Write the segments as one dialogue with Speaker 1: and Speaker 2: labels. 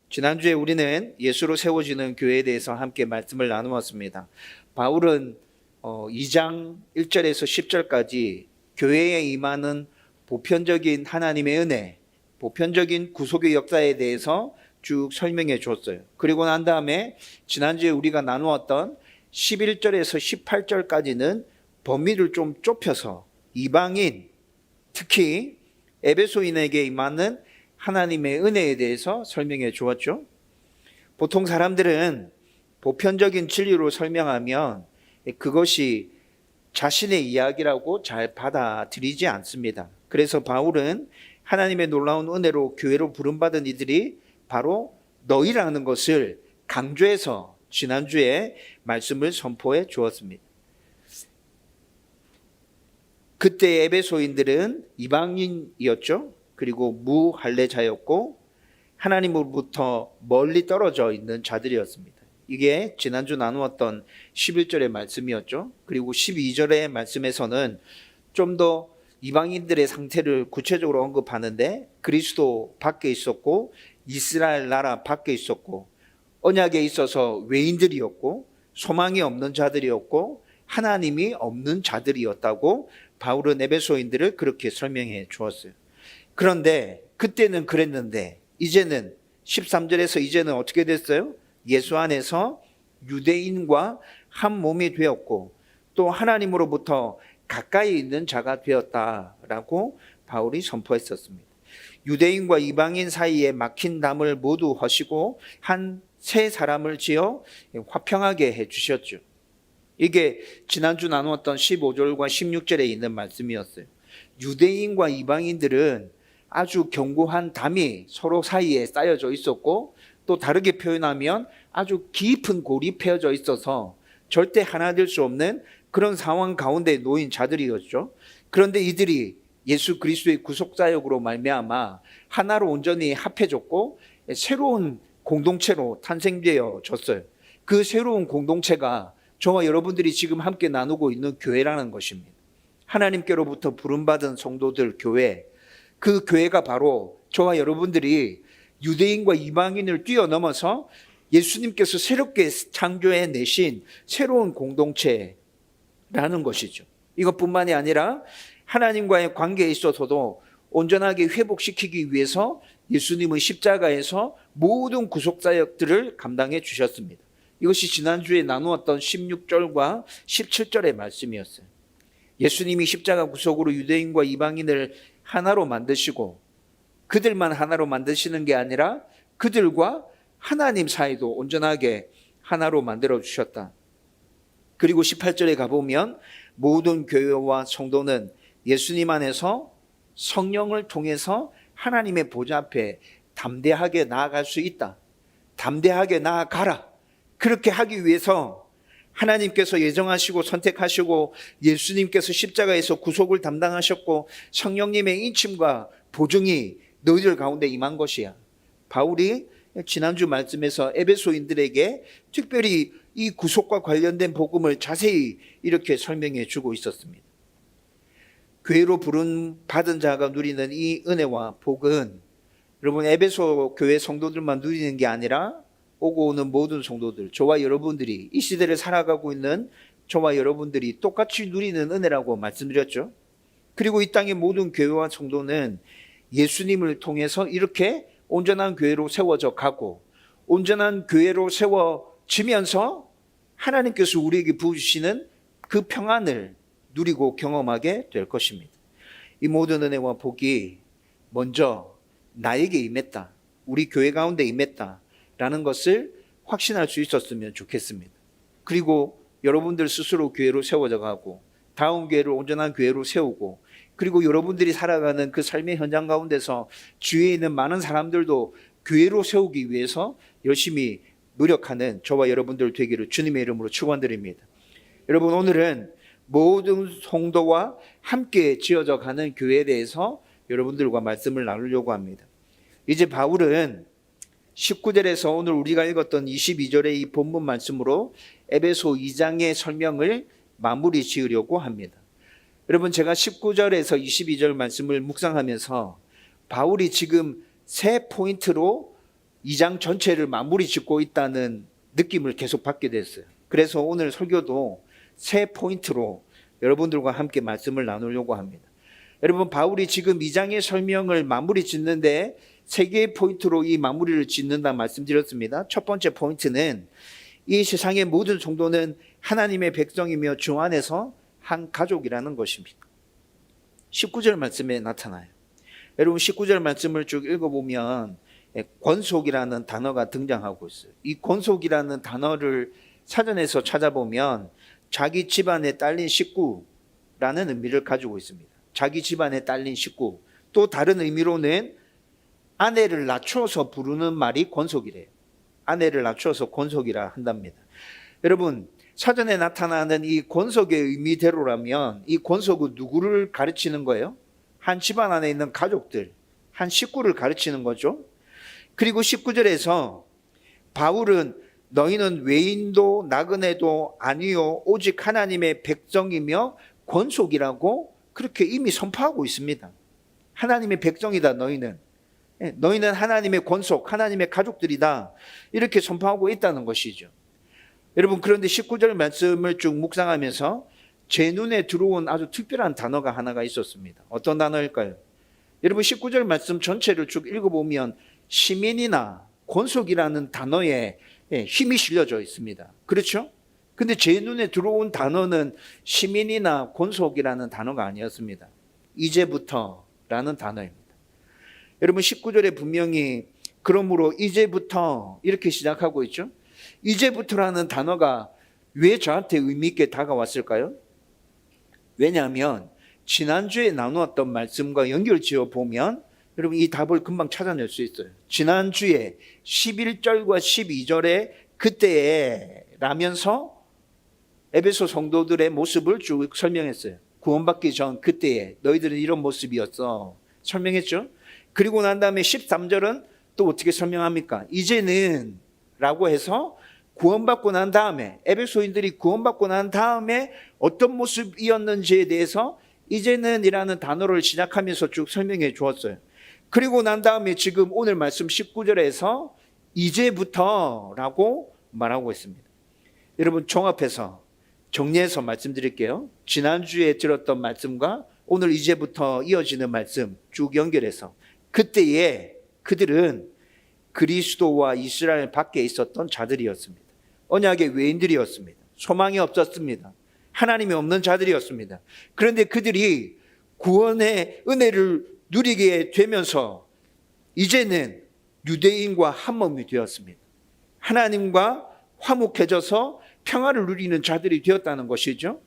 Speaker 1: 지난주에 우리는 예수로 세워지는 교회에 대해서 함께 말씀을 나누었습니다. 바울은 2장 1절에서 10절까지 교회에 임하는 보편적인 하나님의 은혜, 보편적인 구속의 역사에 대해서 쭉 설명해 주었어요. 그리고 난 다음에 지난주에 우리가 나누었던 11절에서 18절까지는 범위를 좀 좁혀서 이방인, 특히 에베소인에게 임하는 하나님의 은혜에 대해서 설명해 주었죠. 보통 사람들은 보편적인 진리로 설명하면 그것이 자신의 이야기라고 잘 받아들이지 않습니다. 그래서 바울은 하나님의 놀라운 은혜로 교회로 부름받은 이들이 바로 너희라는 것을 강조해서 지난주에 말씀을 선포해 주었습니다. 그때 에베소인들은 이방인이었죠. 그리고 무할례자였고 하나님으로부터 멀리 떨어져 있는 자들이었습니다. 이게 지난주 나누었던 11절의 말씀이었죠. 그리고 12절의 말씀에서는 좀 더 이방인들의 상태를 구체적으로 언급하는데 그리스도 밖에 있었고 이스라엘 나라 밖에 있었고 언약에 있어서 외인들이었고 소망이 없는 자들이었고 하나님이 없는 자들이었다고 바울은 에베소인들을 그렇게 설명해 주었어요. 그런데 그때는 그랬는데 이제는 13절에서 이제는 어떻게 됐어요? 예수 안에서 유대인과 한 몸이 되었고 또 하나님으로부터 가까이 있는 자가 되었다라고 바울이 선포했었습니다. 유대인과 이방인 사이에 막힌 담을 모두 허시고 한 새 사람을 지어 화평하게 해주셨죠. 이게 지난주 나누었던 15절과 16절에 있는 말씀이었어요. 유대인과 이방인들은 아주 견고한 담이 서로 사이에 쌓여져 있었고 또 다르게 표현하면 아주 깊은 골이 패여져 있어서 절대 하나 될 수 없는 그런 상황 가운데 놓인 자들이었죠. 그런데 이들이 예수 그리스도의 구속사역으로 말미암아 하나로 온전히 합해졌고 새로운 공동체로 탄생되어졌어요. 그 새로운 공동체가 저와 여러분들이 지금 함께 나누고 있는 교회라는 것입니다. 하나님께로부터 부름받은 성도들 교회, 그 교회가 바로 저와 여러분들이 유대인과 이방인을 뛰어넘어서 예수님께서 새롭게 창조해 내신 새로운 공동체라는 것이죠. 이것뿐만이 아니라 하나님과의 관계에 있어서도 온전하게 회복시키기 위해서 예수님은 십자가에서 모든 구속사역들을 감당해 주셨습니다. 이것이 지난주에 나누었던 16절과 17절의 말씀이었어요. 예수님이 십자가 구속으로 유대인과 이방인을 하나로 만드시고 그들만 하나로 만드시는 게 아니라 그들과 하나님 사이도 온전하게 하나로 만들어 주셨다. 그리고 18절에 가보면 모든 교회와 성도는 예수님 안에서 성령을 통해서 하나님의 보좌 앞에 담대하게 나아갈 수 있다. 담대하게 나아가라. 그렇게 하기 위해서 하나님께서 예정하시고 선택하시고 예수님께서 십자가에서 구속을 담당하셨고 성령님의 인침과 보증이 너희들 가운데 임한 것이야. 바울이 지난주 말씀에서 에베소인들에게 특별히 이 구속과 관련된 복음을 자세히 이렇게 설명해 주고 있었습니다. 교회로 부름 받은 자가 누리는 이 은혜와 복은 여러분 에베소 교회 성도들만 누리는 게 아니라 오고 오는 모든 성도들, 저와 여러분들이 이 시대를 살아가고 있는 저와 여러분들이 똑같이 누리는 은혜라고 말씀드렸죠. 그리고 이 땅의 모든 교회와 성도는 예수님을 통해서 이렇게 온전한 교회로 세워져 가고 온전한 교회로 세워지면서 하나님께서 우리에게 부으시는 그 평안을 누리고 경험하게 될 것입니다. 이 모든 은혜와 복이 먼저 나에게 임했다. 우리 교회 가운데 임했다. 라는 것을 확신할 수 있었으면 좋겠습니다. 그리고 여러분들 스스로 교회로 세워져 가고 다음 교회를 온전한 교회로 세우고 그리고 여러분들이 살아가는 그 삶의 현장 가운데서 주위에 있는 많은 사람들도 교회로 세우기 위해서 열심히 노력하는 저와 여러분들 되기를 주님의 이름으로 축원드립니다. 여러분 오늘은 모든 성도와 함께 지어져 가는 교회에 대해서 여러분들과 말씀을 나누려고 합니다. 이제 바울은 19절에서 오늘 우리가 읽었던 22절의 이 본문 말씀으로 에베소 2장의 설명을 마무리 지으려고 합니다. 여러분 제가 19절에서 22절 말씀을 묵상하면서 바울이 지금 세 포인트로 2장 전체를 마무리 짓고 있다는 느낌을 계속 받게 됐어요. 그래서 오늘 설교도 세 포인트로 여러분들과 함께 말씀을 나누려고 합니다. 여러분, 바울이 지금 2장의 설명을 마무리 짓는데 세 개의 포인트로 이 마무리를 짓는다 말씀드렸습니다. 첫 번째 포인트는 이 세상의 모든 성도는 하나님의 백성이며 주 안에서 한 가족이라는 것입니다. 19절 말씀에 나타나요. 여러분, 19절 말씀을 쭉 읽어보면 권속이라는 단어가 등장하고 있어요. 이 권속이라는 단어를 사전에서 찾아보면 자기 집안에 딸린 식구라는 의미를 가지고 있습니다. 자기 집안에 딸린 식구. 또 다른 의미로는 아내를 낮춰서 부르는 말이 권속이래요. 아내를 낮춰서 권속이라 한답니다. 여러분, 사전에 나타나는 이 권속의 의미대로라면 이 권속은 누구를 가르치는 거예요? 한 집안 안에 있는 가족들, 한 식구를 가르치는 거죠. 그리고 19절에서 바울은 너희는 외인도 나그네도 아니요 오직 하나님의 백성이며 권속이라고 그렇게 이미 선포하고 있습니다. 하나님의 백성이다 너희는. 너희는 하나님의 권속, 하나님의 가족들이다. 이렇게 선포하고 있다는 것이죠. 여러분, 그런데 19절 말씀을 쭉 묵상하면서 제 눈에 들어온 아주 특별한 단어가 하나가 있었습니다. 어떤 단어일까요? 여러분, 19절 말씀 전체를 쭉 읽어보면 시민이나 권속이라는 단어에 힘이 실려져 있습니다. 그렇죠? 근데 제 눈에 들어온 단어는 시민이나 권속이라는 단어가 아니었습니다. 이제부터라는 단어입니다. 여러분, 19절에 분명히 그러므로 이제부터 이렇게 시작하고 있죠. 이제부터라는 단어가 왜 저한테 의미 있게 다가왔을까요? 왜냐하면 지난주에 나누었던 말씀과 연결지어 보면 여러분 이 답을 금방 찾아낼 수 있어요. 지난주에 11절과 12절에 그때에 라면서 에베소 성도들의 모습을 쭉 설명했어요. 구원받기 전 그때에 너희들은 이런 모습이었어. 설명했죠. 그리고 난 다음에 13절은 또 어떻게 설명합니까? 이제는 라고 해서 구원받고 난 다음에 에베소인들이 구원받고 난 다음에 어떤 모습이었는지에 대해서 이제는 이라는 단어를 시작하면서 쭉 설명해 주었어요. 그리고 난 다음에 지금 오늘 말씀 19절에서 이제부터 라고 말하고 있습니다. 여러분, 종합해서 정리해서 말씀드릴게요. 지난주에 들었던 말씀과 오늘 이제부터 이어지는 말씀 쭉 연결해서 그때에 그들은 그리스도와 이스라엘 밖에 있었던 자들이었습니다. 언약의 외인들이었습니다. 소망이 없었습니다. 하나님이 없는 자들이었습니다. 그런데 그들이 구원의 은혜를 누리게 되면서 이제는 유대인과 한 몸이 되었습니다. 하나님과 화목해져서 평화를 누리는 자들이 되었다는 것이죠.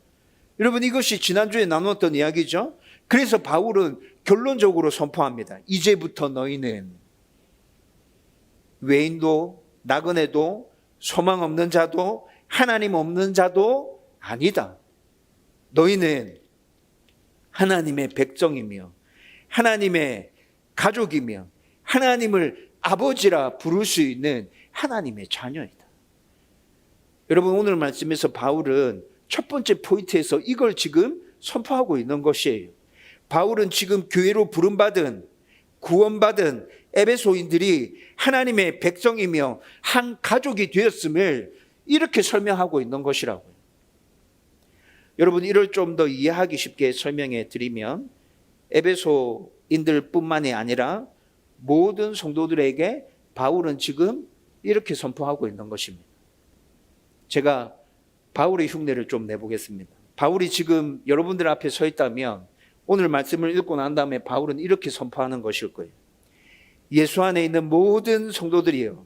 Speaker 1: 여러분, 이것이 지난주에 나눴던 이야기죠. 그래서 바울은 결론적으로 선포합니다. 이제부터 너희는 외인도 나그네도 소망 없는 자도 하나님 없는 자도 아니다. 너희는 하나님의 백성이며 하나님의 가족이며 하나님을 아버지라 부를 수 있는 하나님의 자녀이다. 여러분, 오늘 말씀에서 바울은 첫 번째 포인트에서 이걸 지금 선포하고 있는 것이에요. 바울은 지금 교회로 부름받은 구원받은 에베소인들이 하나님의 백성이며 한 가족이 되었음을 이렇게 설명하고 있는 것이라고요. 여러분, 이를 좀 더 이해하기 쉽게 설명해 드리면 에베소인들 뿐만이 아니라 모든 성도들에게 바울은 지금 이렇게 선포하고 있는 것입니다. 제가 바울의 흉내를 좀 내보겠습니다. 바울이 지금 여러분들 앞에 서 있다면 오늘 말씀을 읽고 난 다음에 바울은 이렇게 선포하는 것일 거예요. 예수 안에 있는 모든 성도들이요,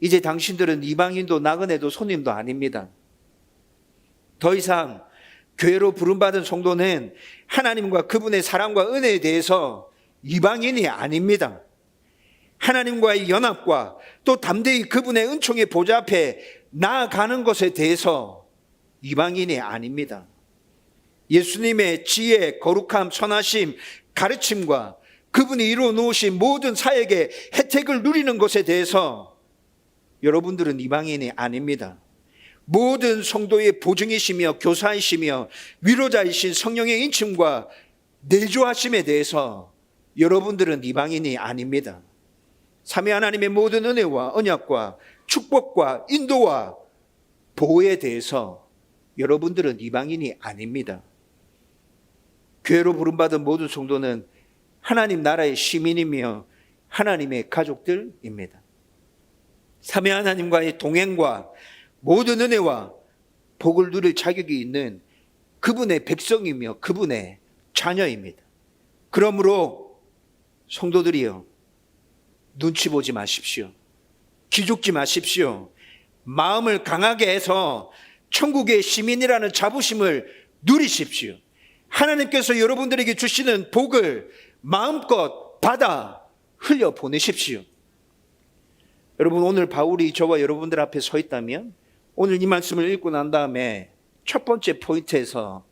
Speaker 1: 이제 당신들은 이방인도 나그네도 손님도 아닙니다. 더 이상 교회로 부름받은 성도는 하나님과 그분의 사랑과 은혜에 대해서 이방인이 아닙니다. 하나님과의 연합과 또 담대히 그분의 은총의 보좌 앞에 나아가는 것에 대해서 이방인이 아닙니다. 예수님의 지혜, 거룩함, 선하심, 가르침과 그분이 이루어 놓으신 모든 사역의 혜택을 누리는 것에 대해서 여러분들은 이방인이 아닙니다. 모든 성도의 보증이시며 교사이시며 위로자이신 성령의 인침과 내주하심에 대해서 여러분들은 이방인이 아닙니다. 삼위 하나님의 모든 은혜와 언약과 축복과 인도와 보호에 대해서 여러분들은 이방인이 아닙니다. 교회로 부름받은 모든 성도는 하나님 나라의 시민이며 하나님의 가족들입니다. 삼위 하나님과의 동행과 모든 은혜와 복을 누릴 자격이 있는 그분의 백성이며 그분의 자녀입니다. 그러므로 성도들이여, 눈치 보지 마십시오. 기죽지 마십시오. 마음을 강하게 해서 천국의 시민이라는 자부심을 누리십시오. 하나님께서 여러분들에게 주시는 복을 마음껏 받아 흘려 보내십시오. 여러분, 오늘 바울이 저와 여러분들 앞에 서 있다면 오늘 이 말씀을 읽고 난 다음에 첫 번째 포인트에서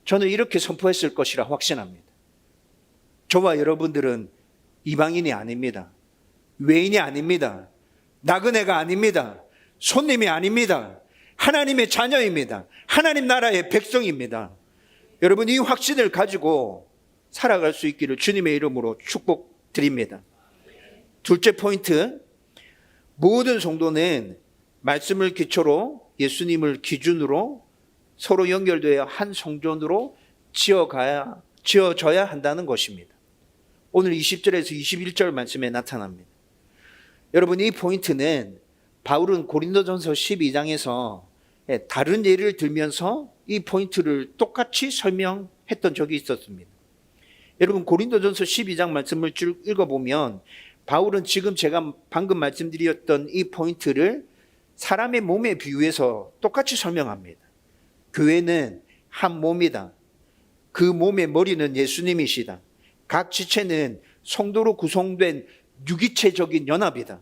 Speaker 1: 저는 이렇게 선포했을 것이라 확신합니다. 저와 여러분들은 이방인이 아닙니다. 외인이 아닙니다. 나그네가 아닙니다. 손님이 아닙니다. 하나님의 자녀입니다. 하나님 나라의 백성입니다. 여러분, 이 확신을 가지고 살아갈 수 있기를 주님의 이름으로 축복드립니다. 둘째 포인트, 모든 성도는 말씀을 기초로 예수님을 기준으로 서로 연결되어 한 성전으로 지어져야 한다는 것입니다. 오늘 20절에서 21절 말씀에 나타납니다. 여러분, 이 포인트는 바울은 고린도전서 12장에서 다른 예를 들면서 이 포인트를 똑같이 설명했던 적이 있었습니다. 여러분, 고린도전서 12장 말씀을 쭉 읽어보면 바울은 지금 제가 방금 말씀드렸던 이 포인트를 사람의 몸에 비유해서 똑같이 설명합니다. 교회는 한 몸이다. 그 몸의 머리는 예수님이시다. 각 지체는 성도로 구성된 유기체적인 연합이다.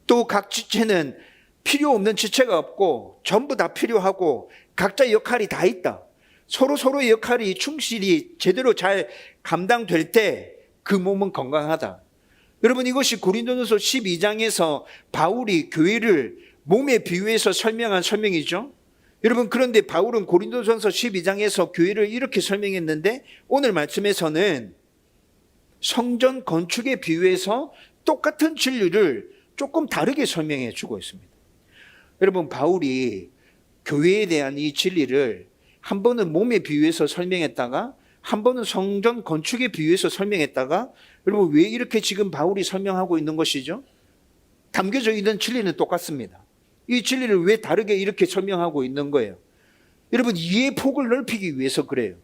Speaker 1: 또 각 지체는 필요 없는 지체가 없고 전부 다 필요하고 각자 역할이 다 있다. 서로의 역할이 충실히 제대로 잘 감당될 때 그 몸은 건강하다. 여러분, 이것이 고린도전서 12장에서 바울이 교회를 몸에 비유해서 설명한 설명이죠. 여러분, 그런데 바울은 고린도전서 12장에서 교회를 이렇게 설명했는데 오늘 말씀에서는 성전 건축에 비유해서 똑같은 진리를 조금 다르게 설명해 주고 있습니다. 여러분, 바울이 교회에 대한 이 진리를 한 번은 몸에 비유해서 설명했다가 한 번은 성전 건축에 비유해서 설명했다가, 여러분, 왜 이렇게 지금 바울이 설명하고 있는 것이죠? 담겨져 있는 진리는 똑같습니다. 이 진리를 왜 다르게 이렇게 설명하고 있는 거예요? 여러분, 이해의 폭을 넓히기 위해서 그래요.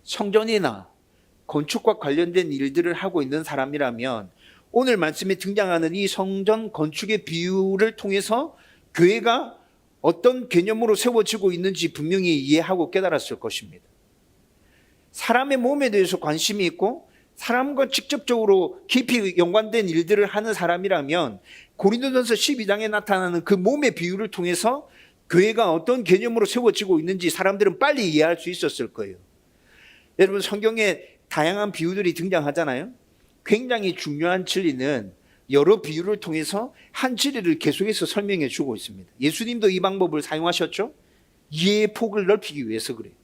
Speaker 1: 성전이나 건축과 관련된 일들을 하고 있는 사람이라면 오늘 말씀에 등장하는 이 성전 건축의 비유를 통해서 교회가 어떤 개념으로 세워지고 있는지 분명히 이해하고 깨달았을 것입니다. 사람의 몸에 대해서 관심이 있고 사람과 직접적으로 깊이 연관된 일들을 하는 사람이라면 고린도전서 12장에 나타나는 그 몸의 비유를 통해서 교회가 어떤 개념으로 세워지고 있는지 사람들은 빨리 이해할 수 있었을 거예요. 여러분, 성경에 다양한 비유들이 등장하잖아요. 굉장히 중요한 진리는 여러 비유를 통해서 한 진리를 계속해서 설명해 주고 있습니다. 예수님도 이 방법을 사용하셨죠. 이해의 폭을 넓히기 위해서 그래요.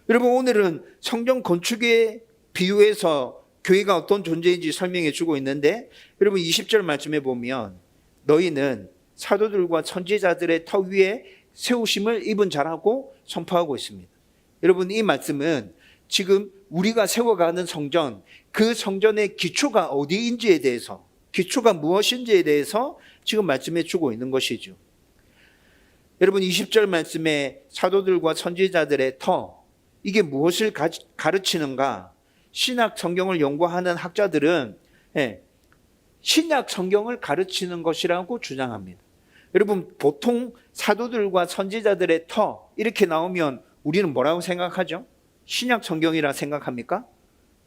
Speaker 1: 여러분, 오늘은 성전 건축에 비유해서 교회가 어떤 존재인지 설명해 주고 있는데, 여러분 20절 말씀에 보면 너희는 사도들과 선지자들의 터 위에 세우심을 입은 자라고 선포하고 있습니다. 여러분, 이 말씀은 지금 우리가 세워가는 성전, 그 성전의 기초가 어디인지에 대해서, 기초가 무엇인지에 대해서 지금 말씀해 주고 있는 것이죠. 여러분, 20절 말씀에 사도들과 선지자들의 터, 이게 무엇을 가르치는가? 신약 성경을 연구하는 학자들은 신약 성경을 가르치는 것이라고 주장합니다. 여러분, 보통 사도들과 선지자들의 터 이렇게 나오면 우리는 뭐라고 생각하죠? 신약 성경이라 생각합니까?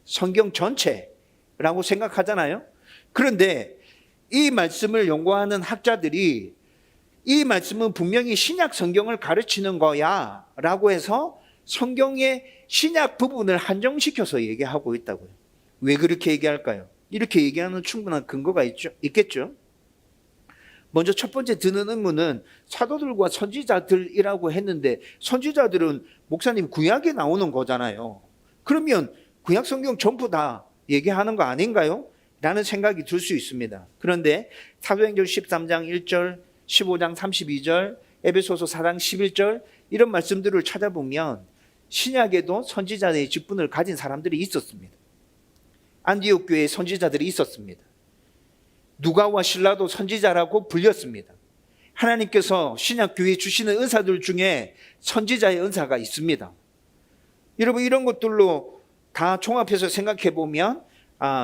Speaker 1: 성경 전체라고 생각하잖아요. 그런데 이 말씀을 연구하는 학자들이 이 말씀은 분명히 신약 성경을 가르치는 거야 라고 해서 성경의 신약 부분을 한정시켜서 얘기하고 있다고요. 왜 그렇게 얘기할까요? 이렇게 얘기하는 충분한 근거가 있겠죠. 먼저 첫 번째 드는 의문은 사도들과 선지자들이라고 했는데 선지자들은 목사님 구약에 나오는 거잖아요. 그러면 구약 성경 전부 다 얘기하는 거 아닌가요? 라는 생각이 들 수 있습니다. 그런데 사도행전 13장 1절, 15장 32절, 에베소서 4장 11절 이런 말씀들을 찾아보면 신약에도 선지자의 직분을 가진 사람들이 있었습니다. 안디옥 교회에 선지자들이 있었습니다. 누가와 실라도 선지자라고 불렸습니다. 하나님께서 신약 교회에 주시는 은사들 중에 선지자의 은사가 있습니다. 여러분 이런 것들로 다 종합해서 생각해 보면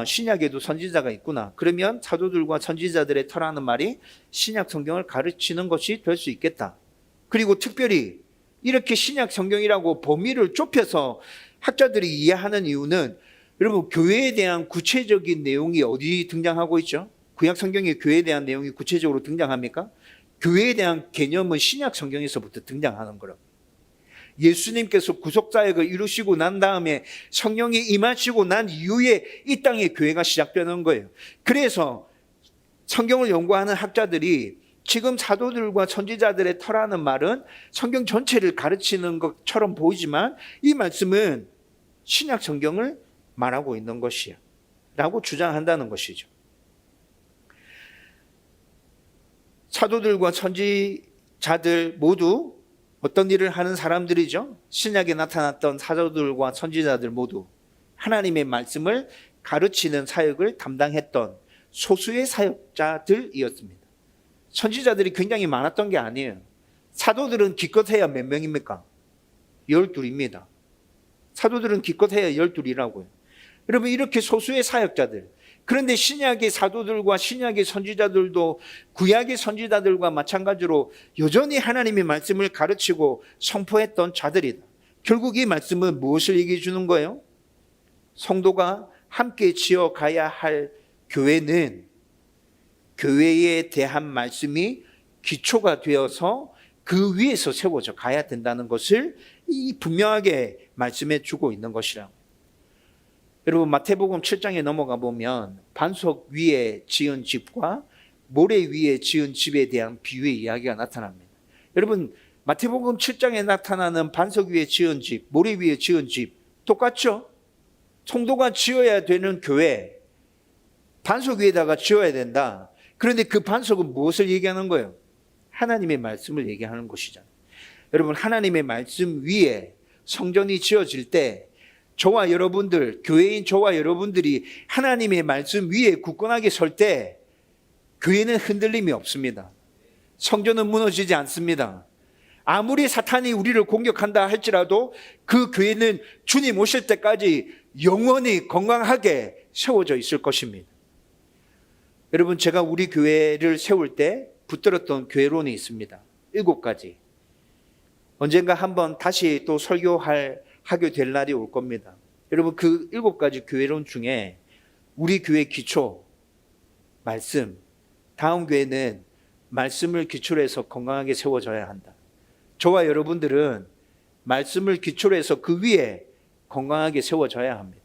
Speaker 1: 신약에도 선지자가 있구나. 그러면 사도들과 선지자들의 터라는 말이 신약 성경을 가르치는 것이 될 수 있겠다. 그리고 특별히 이렇게 신약 성경이라고 범위를 좁혀서 학자들이 이해하는 이유는 여러분 교회에 대한 구체적인 내용이 어디 등장하고 있죠? 구약 성경에 교회에 대한 내용이 구체적으로 등장합니까? 교회에 대한 개념은 신약 성경에서부터 등장하는 거라고. 예수님께서 구속사역을 이루시고 난 다음에 성령이 임하시고 난 이후에 이 땅에 교회가 시작되는 거예요. 그래서 성경을 연구하는 학자들이 지금 사도들과 선지자들의 터라는 말은 성경 전체를 가르치는 것처럼 보이지만 이 말씀은 신약 성경을 말하고 있는 것이야 라고 주장한다는 것이죠. 사도들과 선지자들 모두 어떤 일을 하는 사람들이죠? 신약에 나타났던 사도들과 선지자들 모두 하나님의 말씀을 가르치는 사역을 담당했던 소수의 사역자들이었습니다. 선지자들이 굉장히 많았던 게 아니에요. 사도들은 기껏해야 몇 명입니까? 12입니다. 사도들은 기껏해야 12이라고요. 여러분 이렇게 소수의 사역자들, 그런데 신약의 사도들과 신약의 선지자들도 구약의 선지자들과 마찬가지로 여전히 하나님의 말씀을 가르치고 선포했던 자들이다. 결국 이 말씀은 무엇을 얘기해 주는 거예요? 성도가 함께 지어가야 할 교회는 교회에 대한 말씀이 기초가 되어서 그 위에서 세워져 가야 된다는 것을 분명하게 말씀해 주고 있는 것이라고. 여러분 마태복음 7장에 넘어가 보면 반석 위에 지은 집과 모래 위에 지은 집에 대한 비유의 이야기가 나타납니다. 여러분 마태복음 7장에 나타나는 반석 위에 지은 집, 모래 위에 지은 집 똑같죠? 성도가 지어야 되는 교회, 반석 위에다가 지어야 된다. 그런데 그 반석은 무엇을 얘기하는 거예요? 하나님의 말씀을 얘기하는 것이잖아요. 여러분 하나님의 말씀 위에 성전이 지어질 때 저와 여러분들, 교회인 저와 여러분들이 하나님의 말씀 위에 굳건하게 설 때 교회는 흔들림이 없습니다. 성전은 무너지지 않습니다. 아무리 사탄이 우리를 공격한다 할지라도 그 교회는 주님 오실 때까지 영원히 건강하게 세워져 있을 것입니다. 여러분 제가 우리 교회를 세울 때 붙들었던 교회론이 있습니다. 7가지. 언젠가 한번 다시 또 하게 될 날이 올 겁니다. 여러분 그 7가지 교회론 중에 우리 교회 기초 말씀, 다음 교회는 말씀을 기초로 해서 건강하게 세워져야 한다. 저와 여러분들은 말씀을 기초로 해서 그 위에 건강하게 세워져야 합니다.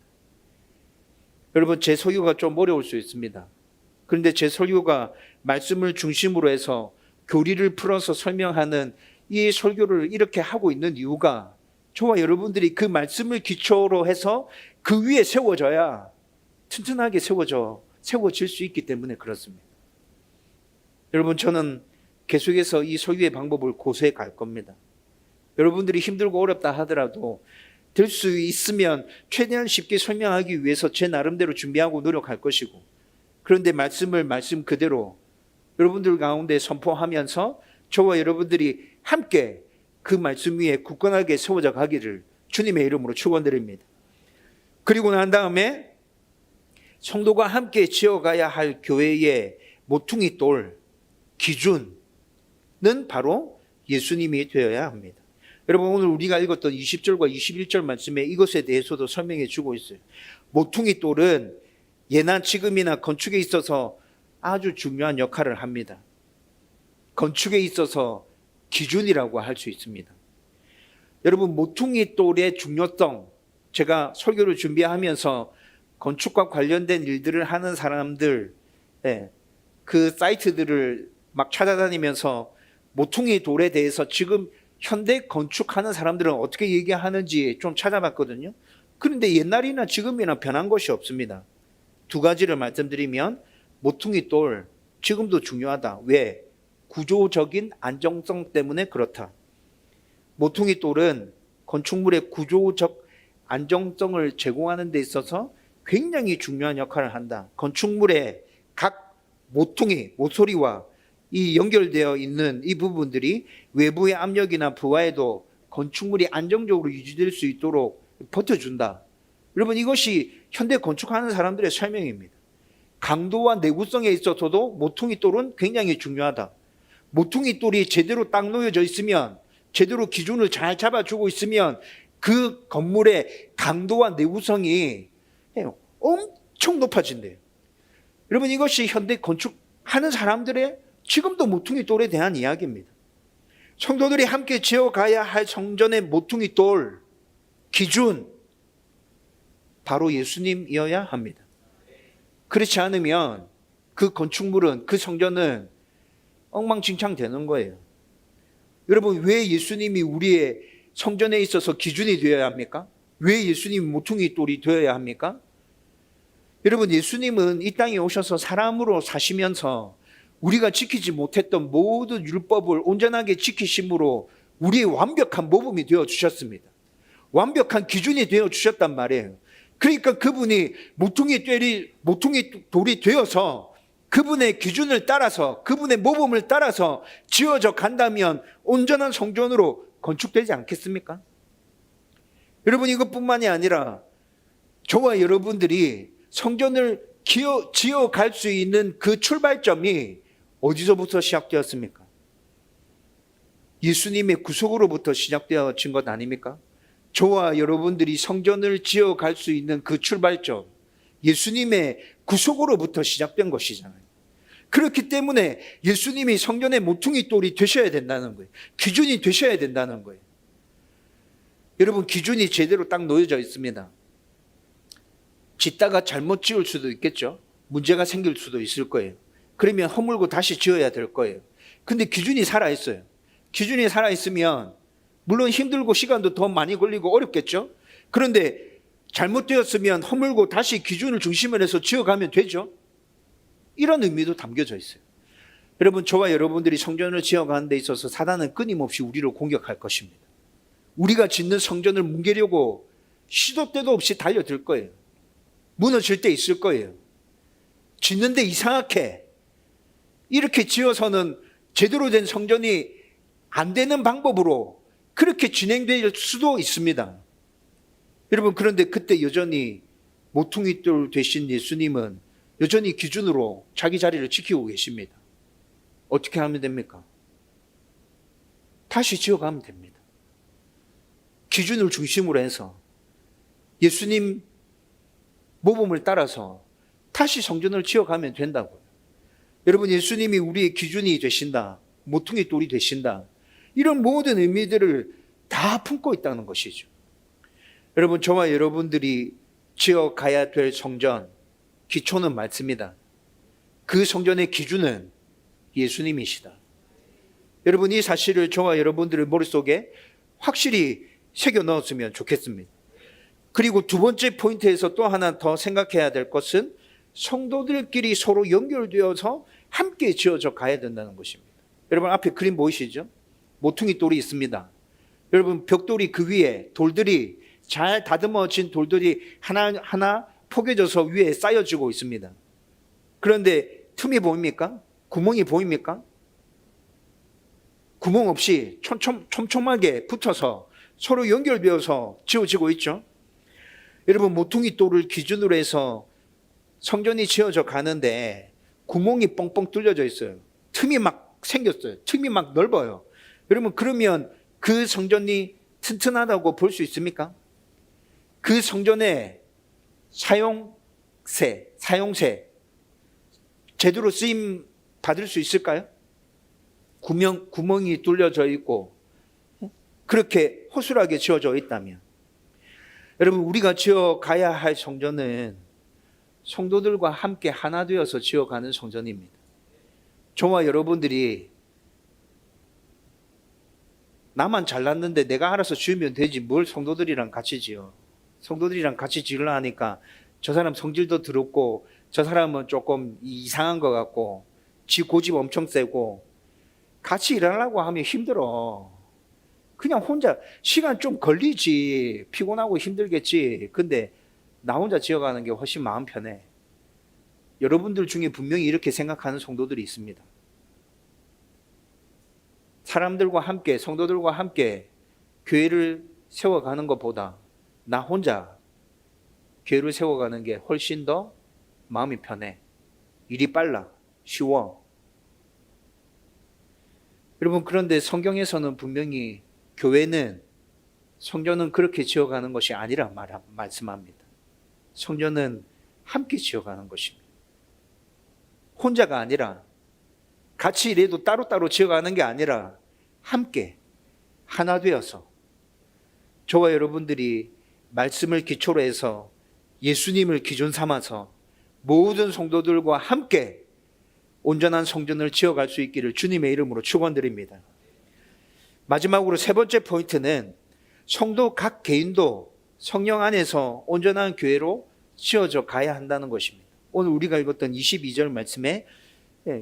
Speaker 1: 여러분 제 설교가 좀 어려울 수 있습니다. 그런데 제 설교가 말씀을 중심으로 해서 교리를 풀어서 설명하는 이 설교를 이렇게 하고 있는 이유가 저와 여러분들이 그 말씀을 기초로 해서 그 위에 세워져야 튼튼하게 세워질 수 있기 때문에 그렇습니다. 여러분 저는 계속해서 이 설교의 방법을 고수해 갈 겁니다. 여러분들이 힘들고 어렵다 하더라도 될 수 있으면 최대한 쉽게 설명하기 위해서 제 나름대로 준비하고 노력할 것이고, 그런데 말씀 그대로 여러분들 가운데 선포하면서 저와 여러분들이 함께 그 말씀 위에 굳건하게 세워져 가기를 주님의 이름으로 축원드립니다. 그리고 난 다음에 성도가 함께 지어가야 할 교회의 모퉁이 돌 기준은 바로 예수님이 되어야 합니다. 여러분 오늘 우리가 읽었던 20절과 21절 말씀에 이것에 대해서도 설명해 주고 있어요. 모퉁이 돌은 예나 지금이나 건축에 있어서 아주 중요한 역할을 합니다. 건축에 있어서 기준이라고 할 수 있습니다. 여러분 모퉁이 돌의 중요성, 제가 설교를 준비하면서 건축과 관련된 일들을 하는 사람들 그 사이트들을 막 찾아다니면서 모퉁이 돌에 대해서 지금 현대 건축하는 사람들은 어떻게 얘기하는지 좀 찾아봤거든요. 그런데 옛날이나 지금이나 변한 것이 없습니다. 두 가지를 말씀드리면 모퉁이 돌 지금도 중요하다. 왜? 구조적인 안정성 때문에 그렇다. 모퉁이 돌은 건축물의 구조적 안정성을 제공하는 데 있어서 굉장히 중요한 역할을 한다. 건축물의 각 모퉁이, 모서리와 이 연결되어 있는 이 부분들이 외부의 압력이나 부하에도 건축물이 안정적으로 유지될 수 있도록 버텨준다. 여러분, 이것이 현대 건축하는 사람들의 설명입니다. 강도와 내구성에 있어서도 모퉁이 돌은 굉장히 중요하다. 모퉁이 돌이 제대로 딱 놓여져 있으면, 제대로 기준을 잘 잡아주고 있으면 그 건물의 강도와 내구성이 엄청 높아진대요. 여러분, 이것이 현대 건축하는 사람들의 지금도 모퉁이 돌에 대한 이야기입니다. 성도들이 함께 지어가야 할 성전의 모퉁이 돌 기준, 바로 예수님이어야 합니다. 그렇지 않으면 그 건축물은, 그 성전은 엉망진창 되는 거예요. 여러분, 왜 예수님이 우리의 성전에 있어서 기준이 되어야 합니까? 왜 예수님이 모퉁이 돌이 되어야 합니까? 여러분, 예수님은 이 땅에 오셔서 사람으로 사시면서 우리가 지키지 못했던 모든 율법을 온전하게 지키심으로 우리의 완벽한 모범이 되어 주셨습니다. 완벽한 기준이 되어 주셨단 말이에요. 그러니까 그분이 모퉁이 돌이 되어서 그분의 기준을 따라서, 그분의 모범을 따라서 지어져 간다면 온전한 성전으로 건축되지 않겠습니까? 여러분, 이것뿐만이 아니라 저와 여러분들이 성전을 지어갈 수 있는 그 출발점이 어디서부터 시작되었습니까? 예수님의 구속으로부터 시작되어진 것 아닙니까? 저와 여러분들이 성전을 지어갈 수 있는 그 출발점, 예수님의 구속으로부터 시작된 것이잖아요. 그렇기 때문에 예수님이 성전의 모퉁이 돌이 되셔야 된다는 거예요. 기준이 되셔야 된다는 거예요. 여러분, 기준이 제대로 딱 놓여져 있습니다. 짓다가 잘못 지을 수도 있겠죠. 문제가 생길 수도 있을 거예요. 그러면 허물고 다시 지어야 될 거예요. 근데 기준이 살아있어요. 기준이 살아있으면 물론 힘들고 시간도 더 많이 걸리고 어렵겠죠. 그런데 잘못되었으면 허물고 다시 기준을 중심으로 해서 지어가면 되죠. 이런 의미도 담겨져 있어요. 여러분, 저와 여러분들이 성전을 지어가는 데 있어서 사단은 끊임없이 우리를 공격할 것입니다. 우리가 짓는 성전을 뭉개려고 시도 때도 없이 달려들 거예요. 무너질 때 있을 거예요. 짓는데 이상하게 이렇게 지어서는 제대로 된 성전이 안 되는 방법으로 그렇게 진행될 수도 있습니다. 여러분, 그런데 그때 여전히 모퉁이 돌 되신 예수님은 여전히 기준으로 자기 자리를 지키고 계십니다. 어떻게 하면 됩니까? 다시 지어가면 됩니다. 기준을 중심으로 해서 예수님 모범을 따라서 다시 성전을 지어가면 된다고요. 여러분, 예수님이 우리의 기준이 되신다, 모퉁이 돌이 되신다, 이런 모든 의미들을 다 품고 있다는 것이죠. 여러분, 저와 여러분들이 지어가야 될 성전, 기초는 말씀이다. 그 성전의 기준은 예수님이시다. 여러분, 이 사실을 저와 여러분들의 머릿속에 확실히 새겨 넣었으면 좋겠습니다. 그리고 두 번째 포인트에서 또 하나 더 생각해야 될 것은 성도들끼리 서로 연결되어서 함께 지어져 가야 된다는 것입니다. 여러분, 앞에 그림 보이시죠? 모퉁이 돌이 있습니다. 여러분, 벽돌이 그 위에 돌들이 잘 다듬어진 돌들이 하나하나 포개져서 위에 쌓여지고 있습니다. 그런데 틈이 보입니까? 구멍이 보입니까? 구멍 없이 촘촘하게 붙어서 서로 연결되어서 지어지고 있죠. 여러분, 모퉁이 돌을 기준으로 해서 성전이 지어져 가는데 구멍이 뻥뻥 뚫려져 있어요. 틈이 막 생겼어요. 틈이 막 넓어요. 여러분, 그러면 그 성전이 튼튼하다고 볼 수 있습니까? 그 성전의 사용세 제대로 쓰임 받을 수 있을까요? 구멍이 뚫려져 있고 그렇게 허술하게 지어져 있다면, 여러분, 우리가 지어가야 할 성전은 성도들과 함께 하나 되어서 지어가는 성전입니다. 저와 여러분들이 나만 잘났는데 내가 알아서 지으면 되지 뭘 성도들이랑 같이 지어. 성도들이랑 같이 지으려 하니까 저 사람 성질도 더럽고 저 사람은 조금 이상한 것 같고 지 고집 엄청 세고 같이 일하려고 하면 힘들어. 그냥 혼자 시간 좀 걸리지. 피곤하고 힘들겠지. 근데 나 혼자 지어가는 게 훨씬 마음 편해. 여러분들 중에 분명히 이렇게 생각하는 성도들이 있습니다. 사람들과 함께, 성도들과 함께 교회를 세워가는 것보다 나 혼자 교회를 세워가는 게 훨씬 더 마음이 편해. 일이 빨라. 쉬워. 여러분, 그런데 성경에서는 분명히 교회는, 성전은 그렇게 지어가는 것이 아니라 말씀합니다. 성전은 함께 지어가는 것입니다. 혼자가 아니라, 같이 일해도 따로따로 지어가는 게 아니라 함께 하나 되어서 저와 여러분들이 말씀을 기초로 해서 예수님을 기준 삼아서 모든 성도들과 함께 온전한 성전을 지어갈 수 있기를 주님의 이름으로 축원드립니다. 마지막으로 세 번째 포인트는 성도 각 개인도 성령 안에서 온전한 교회로 지어져 가야 한다는 것입니다. 오늘 우리가 읽었던 22절 말씀에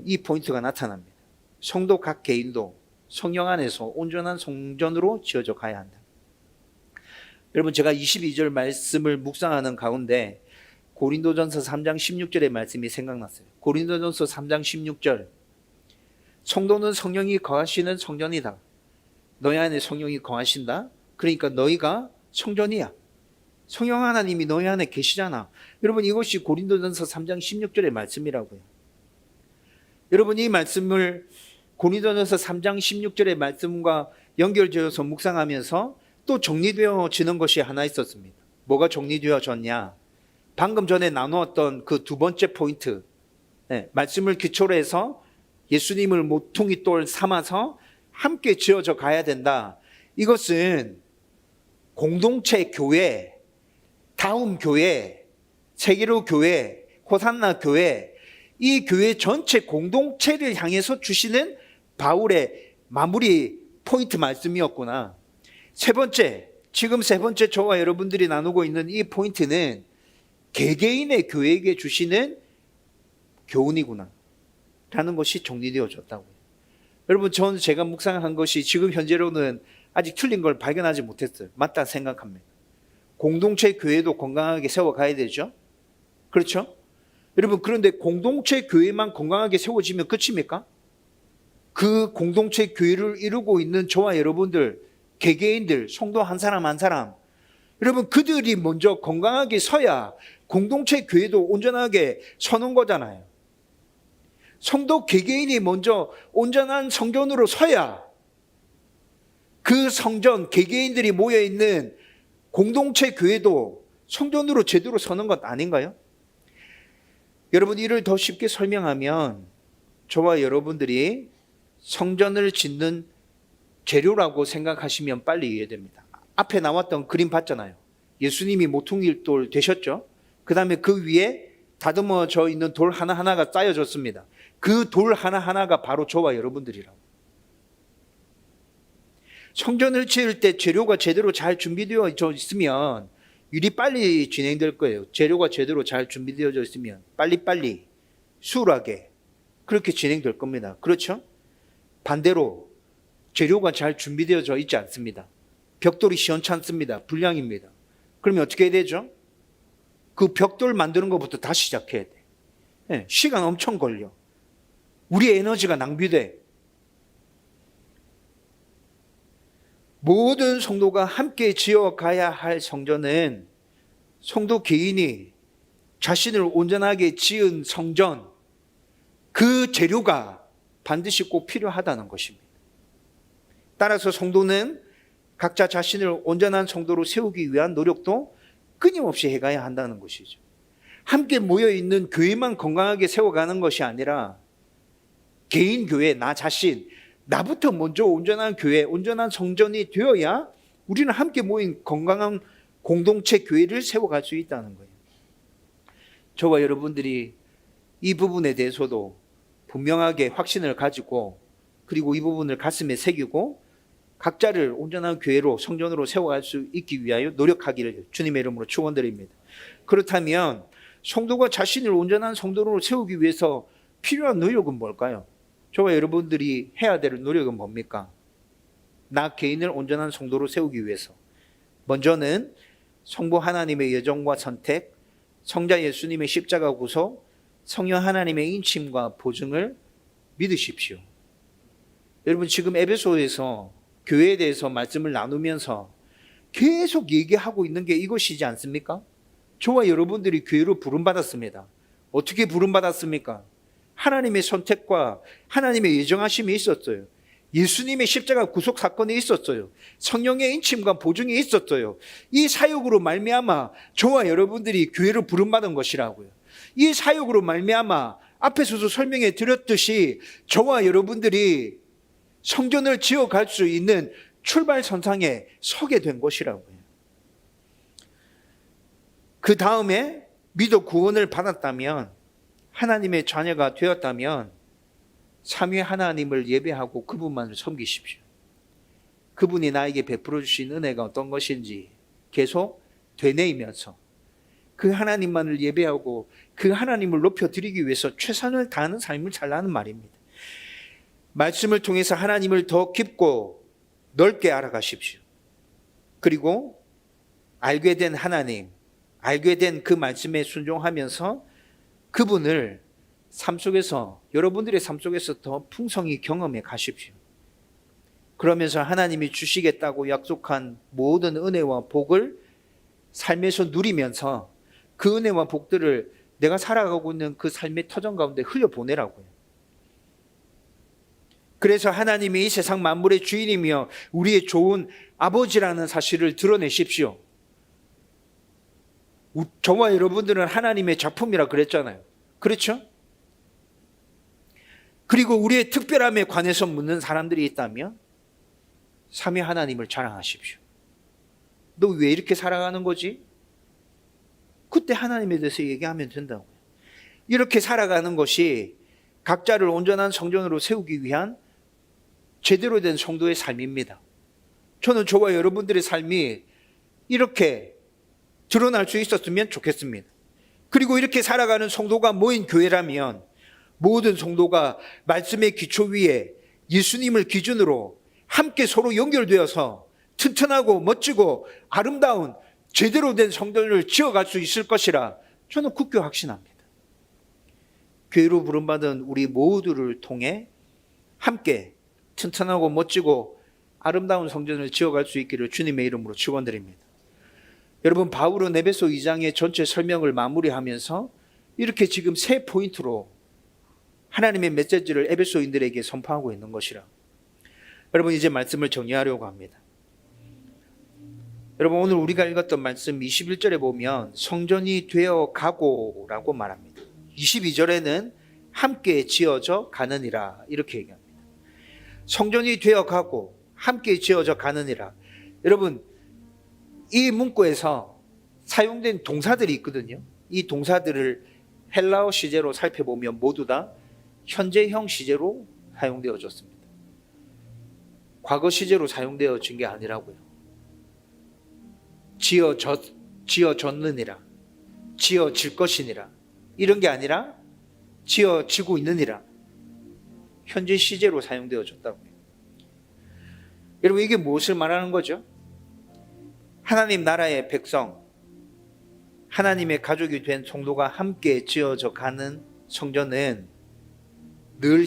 Speaker 1: 이 포인트가 나타납니다. 성도 각 개인도 성령 안에서 온전한 성전으로 지어져 가야 한다. 여러분, 제가 22절 말씀을 묵상하는 가운데 고린도전서 3장 16절의 말씀이 생각났어요. 고린도전서 3장 16절. 성도는 성령이 거하시는 성전이다. 너희 안에 성령이 거하신다. 그러니까 너희가 성전이야. 성령 하나님이 너희 안에 계시잖아. 여러분, 이것이 고린도전서 3장 16절의 말씀이라고요. 여러분, 이 말씀을 고린도전서 3장 16절의 말씀과 연결지어서 묵상하면서 또 정리되어지는 것이 하나 있었습니다. 뭐가 정리되어졌냐? 방금 전에 나누었던 그 두 번째 포인트, 말씀을 기초로 해서 예수님을 모퉁이 돌 삼아서 함께 지어져 가야 된다. 이것은 공동체 교회, 다음 교회, 세계로 교회, 호산나 교회, 이 교회 전체 공동체를 향해서 주시는 바울의 마무리 포인트 말씀이었구나. 세 번째, 지금 세 번째 저와 여러분들이 나누고 있는 이 포인트는 개개인의 교회에게 주시는 교훈이구나 라는 것이 정리되어졌다고요. 여러분, 저는 제가 묵상한 것이 지금 현재로는 아직 틀린 걸 발견하지 못했어요. 맞다 생각합니다. 공동체 교회도 건강하게 세워가야 되죠. 그렇죠? 여러분, 그런데 공동체 교회만 건강하게 세워지면 끝입니까? 그 공동체 교회를 이루고 있는 저와 여러분들, 개개인들, 성도 한 사람 한 사람, 여러분, 그들이 먼저 건강하게 서야 공동체 교회도 온전하게 서는 거잖아요. 성도 개개인이 먼저 온전한 성전으로 서야 그 성전, 개개인들이 모여있는 공동체 교회도 성전으로 제대로 서는 것 아닌가요? 여러분, 이를 더 쉽게 설명하면 저와 여러분들이 성전을 짓는 재료라고 생각하시면 빨리 이해됩니다. 앞에 나왔던 그림 봤잖아요. 예수님이 모퉁이돌 되셨죠? 그 다음에 그 위에 다듬어져 있는 돌 하나하나가 쌓여졌습니다. 그 돌 하나하나가 바로 저와 여러분들이라고. 성전을 지을 때 재료가 제대로 잘 준비되어 있으면 일이 빨리 진행될 거예요. 재료가 제대로 잘 준비되어져 있으면 빨리빨리 수월하게 그렇게 진행될 겁니다. 그렇죠? 반대로 재료가 잘 준비되어져 있지 않습니다. 벽돌이 시원찮습니다. 불량입니다. 그러면 어떻게 해야 되죠? 그 벽돌 만드는 것부터 다시 시작해야 돼. 네, 시간 엄청 걸려. 우리의 에너지가 낭비돼. 모든 성도가 함께 지어가야 할 성전은 성도 개인이 자신을 온전하게 지은 성전, 그 재료가 반드시 꼭 필요하다는 것입니다. 따라서 성도는 각자 자신을 온전한 성도로 세우기 위한 노력도 끊임없이 해가야 한다는 것이죠. 함께 모여있는 교회만 건강하게 세워가는 것이 아니라 개인 교회, 나 자신, 나부터 먼저 온전한 교회, 온전한 성전이 되어야 우리는 함께 모인 건강한 공동체 교회를 세워갈 수 있다는 거예요. 저와 여러분들이 이 부분에 대해서도 분명하게 확신을 가지고, 그리고 이 부분을 가슴에 새기고 각자를 온전한 교회로, 성전으로 세워갈 수 있기 위하여 노력하기를 주님의 이름으로 축원드립니다. 그렇다면 성도가 자신을 온전한 성도로 세우기 위해서 필요한 노력은 뭘까요? 저와 여러분들이 해야 될 노력은 뭡니까? 나 개인을 온전한 성도로 세우기 위해서 먼저는 성부 하나님의 예정과 선택, 성자 예수님의 십자가 구속, 성령 하나님의 인침과 보증을 믿으십시오. 여러분, 지금 에베소에서 교회에 대해서 말씀을 나누면서 계속 얘기하고 있는 게 이것이지 않습니까? 저와 여러분들이 교회로 부름받았습니다. 어떻게 부름받았습니까? 하나님의 선택과 하나님의 예정하심이 있었어요. 예수님의 십자가 구속 사건이 있었어요. 성령의 인침과 보증이 있었어요. 이 사역으로 말미암아 저와 여러분들이 교회로 부름받은 것이라고요. 이 사역으로 말미암아 앞에서도 설명해 드렸듯이 저와 여러분들이 성전을 지어갈 수 있는 출발선상에 서게 된 것이라고요. 그 다음에 믿어 구원을 받았다면, 하나님의 자녀가 되었다면 삼위 하나님을 예배하고 그분만을 섬기십시오. 그분이 나에게 베풀어 주신 은혜가 어떤 것인지 계속 되뇌이면서 그 하나님만을 예배하고 그 하나님을 높여드리기 위해서 최선을 다하는 삶을 살라는 말입니다. 말씀을 통해서 하나님을 더 깊고 넓게 알아가십시오. 그리고 알게 된 하나님, 알게 된 그 말씀에 순종하면서 그분을 삶 속에서, 여러분들의 삶 속에서 더 풍성히 경험해 가십시오. 그러면서 하나님이 주시겠다고 약속한 모든 은혜와 복을 삶에서 누리면서 그 은혜와 복들을 내가 살아가고 있는 그 삶의 터전 가운데 흘려보내라고요. 그래서 하나님이 이 세상 만물의 주인이며 우리의 좋은 아버지라는 사실을 드러내십시오. 저와 여러분들은 하나님의 작품이라 그랬잖아요. 그렇죠? 그리고 우리의 특별함에 관해서 묻는 사람들이 있다면 삼위 하나님을 자랑하십시오. 너 왜 이렇게 살아가는 거지? 그때 하나님에 대해서 얘기하면 된다고요. 이렇게 살아가는 것이 각자를 온전한 성전으로 세우기 위한 제대로 된 성도의 삶입니다. 저는 저와 여러분들의 삶이 이렇게 드러날 수 있었으면 좋겠습니다. 그리고 이렇게 살아가는 성도가 모인 교회라면 모든 성도가 말씀의 기초 위에 예수님을 기준으로 함께 서로 연결되어서 튼튼하고 멋지고 아름다운 제대로 된 성전을 지어갈 수 있을 것이라 저는 굳게 확신합니다. 교회로 부름받은 우리 모두를 통해 함께 튼튼하고 멋지고 아름다운 성전을 지어갈 수 있기를 주님의 이름으로 축원드립니다. 여러분, 바울은 에베소 2장의 전체 설명을 마무리하면서 이렇게 지금 세 포인트로 하나님의 메시지를 에베소인들에게 선포하고 있는 것이라. 여러분, 이제 말씀을 정리하려고 합니다. 여러분, 오늘 우리가 읽었던 말씀 21절에 보면 성전이 되어 가고 라고 말합니다. 22절에는 함께 지어져 가느니라 이렇게 얘기합니다. 성전이 되어 가고 함께 지어져 가느니라. 여러분, 이 문구에서 사용된 동사들이 있거든요. 이 동사들을 헬라어 시제로 살펴보면 모두 다 현재형 시제로 사용되어졌습니다. 과거 시제로 사용되어진 게 아니라고요. 지어졌느니라, 지어질 것이니라, 이런 게 아니라 지어지고 있느니라, 현재 시제로 사용되어졌다고요. 여러분, 이게 무엇을 말하는 거죠? 하나님 나라의 백성, 하나님의 가족이 된 성도가 함께 지어져 가는 성전은 늘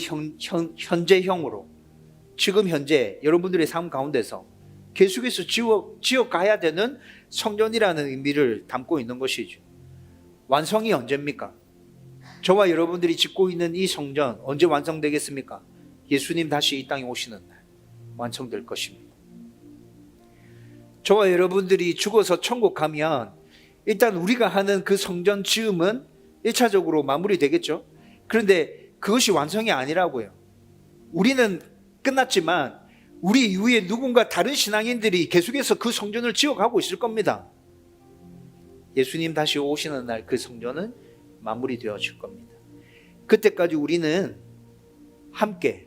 Speaker 1: 현재형으로 지금 현재 여러분들의 삶 가운데서 계속해서 지어가야 되는 성전이라는 의미를 담고 있는 것이죠. 완성이 언제입니까? 저와 여러분들이 짓고 있는 이 성전 언제 완성되겠습니까? 예수님 다시 이 땅에 오시는 날 완성될 것입니다. 저와 여러분들이 죽어서 천국 가면 일단 우리가 하는 그 성전 지음은 1차적으로 마무리되겠죠. 그런데 그것이 완성이 아니라고요. 우리는 끝났지만 우리 이후에 누군가 다른 신앙인들이 계속해서 그 성전을 지어가고 있을 겁니다. 예수님 다시 오시는 날 그 성전은 마무리되어질 겁니다. 그때까지 우리는 함께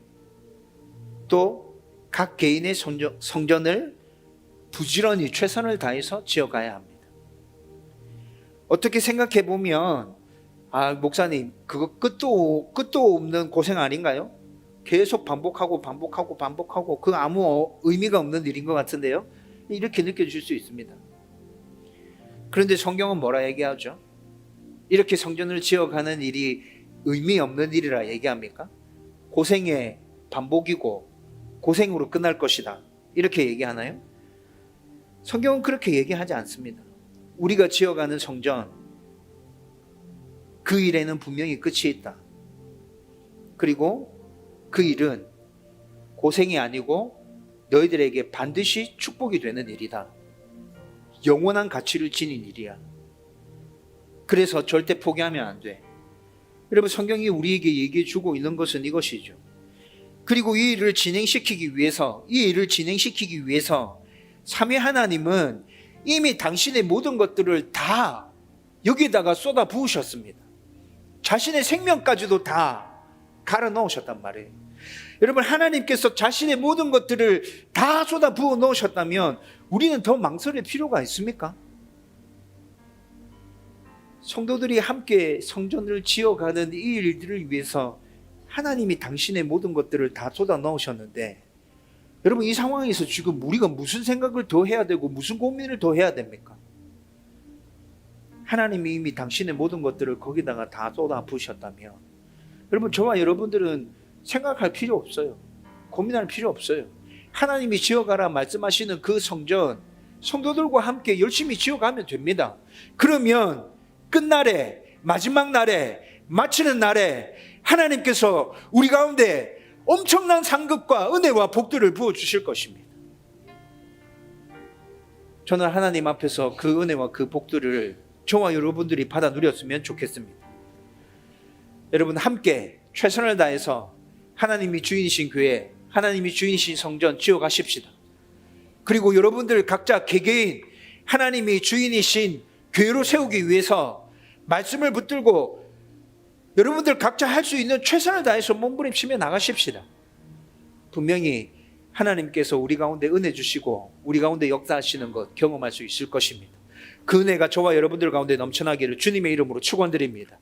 Speaker 1: 또 각 개인의 성전을 부지런히 최선을 다해서 지어가야 합니다. 어떻게 생각해 보면 아, 목사님, 그거 끝도 없는 고생 아닌가요? 계속 반복하고 그 아무 의미가 없는 일인 것 같은데요. 이렇게 느껴질 수 있습니다. 그런데 성경은 뭐라 얘기하죠? 이렇게 성전을 지어가는 일이 의미 없는 일이라 얘기합니까? 고생의 반복이고 고생으로 끝날 것이다, 이렇게 얘기하나요? 성경은 그렇게 얘기하지 않습니다. 우리가 지어가는 성전, 그 일에는 분명히 끝이 있다. 그리고 그 일은 고생이 아니고 너희들에게 반드시 축복이 되는 일이다. 영원한 가치를 지닌 일이야. 그래서 절대 포기하면 안 돼. 여러분, 성경이 우리에게 얘기해 주고 있는 것은 이것이죠. 그리고 이 일을 진행시키기 위해서 삼위 하나님은 이미 당신의 모든 것들을 다 여기에다가 쏟아 부으셨습니다. 자신의 생명까지도 다 갈아 넣으셨단 말이에요. 여러분, 하나님께서 자신의 모든 것들을 다 쏟아 부어 넣으셨다면 우리는 더 망설일 필요가 있습니까? 성도들이 함께 성전을 지어가는 이 일들을 위해서 하나님이 당신의 모든 것들을 다 쏟아 넣으셨는데, 여러분, 이 상황에서 지금 우리가 무슨 생각을 더 해야 되고 무슨 고민을 더 해야 됩니까? 하나님이 이미 당신의 모든 것들을 거기다가 다 쏟아 부으셨다면, 여러분, 저와 여러분들은 생각할 필요 없어요. 고민할 필요 없어요. 하나님이 지어가라 말씀하시는 그 성전, 성도들과 함께 열심히 지어가면 됩니다. 그러면 끝날에, 마지막 날에, 마치는 날에 하나님께서 우리 가운데 엄청난 상급과 은혜와 복들을 부어주실 것입니다. 저는 하나님 앞에서 그 은혜와 그 복들을 저와 여러분들이 받아 누렸으면 좋겠습니다. 여러분, 함께 최선을 다해서 하나님이 주인이신 교회, 하나님이 주인이신 성전 지어가십시다. 그리고 여러분들 각자 개개인 하나님이 주인이신 교회로 세우기 위해서 말씀을 붙들고 여러분들 각자 할 수 있는 최선을 다해서 몸부림치며 나가십시다. 분명히 하나님께서 우리 가운데 은혜 주시고 우리 가운데 역사하시는 것 경험할 수 있을 것입니다. 그 은혜가 저와 여러분들 가운데 넘쳐나기를 주님의 이름으로 축원드립니다.